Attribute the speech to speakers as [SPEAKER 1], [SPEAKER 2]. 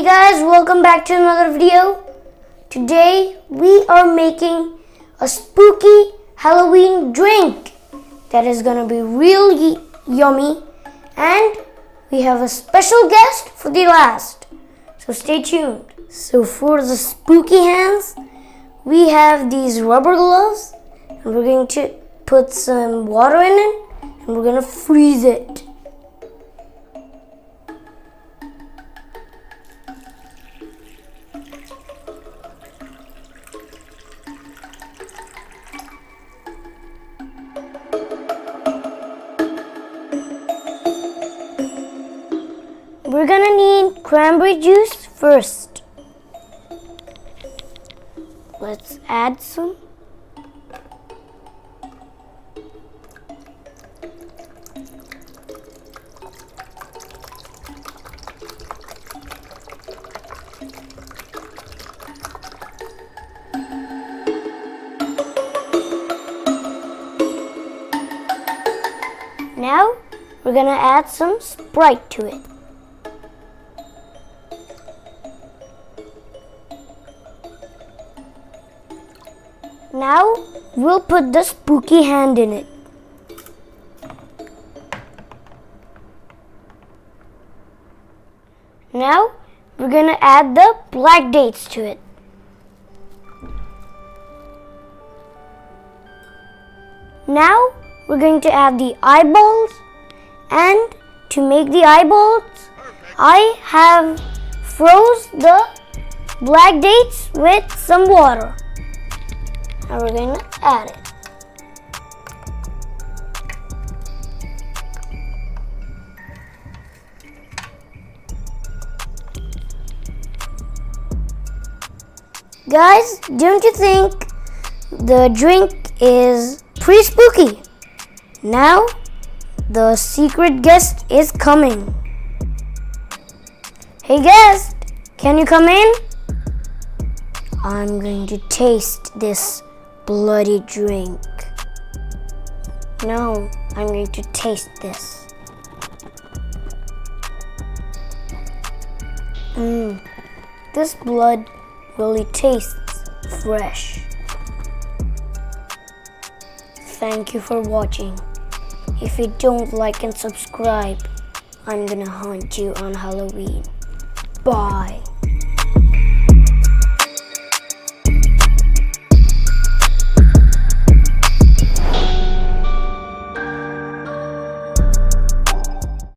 [SPEAKER 1] Hey guys, welcome back to another video. Today we are making a spooky Halloween drink that is gonna be really yummy, and we have a special guest for the last, so stay tuned. So for the spooky hands, we have these rubber gloves, and we're going to put some water in it and we're gonna freeze it. We're gonna need cranberry juice first. Let's add some. Now we're gonna add some Sprite to it. Now we'll put the spooky hand in it. Now we're gonna add the black dates to it. Now we're going to add the eyeballs, and to make the eyeballs, I have froze the black dates with some water. Now we're going to add it. Guys, don't you think the drink is pretty spooky? Now the secret guest is coming. Hey guest, can you come in? I'm going to taste this bloody drink. No, I'm going to taste this. This blood really tastes fresh. Thank you for watching. If you don't like and subscribe, I'm gonna haunt you on Halloween. Bye.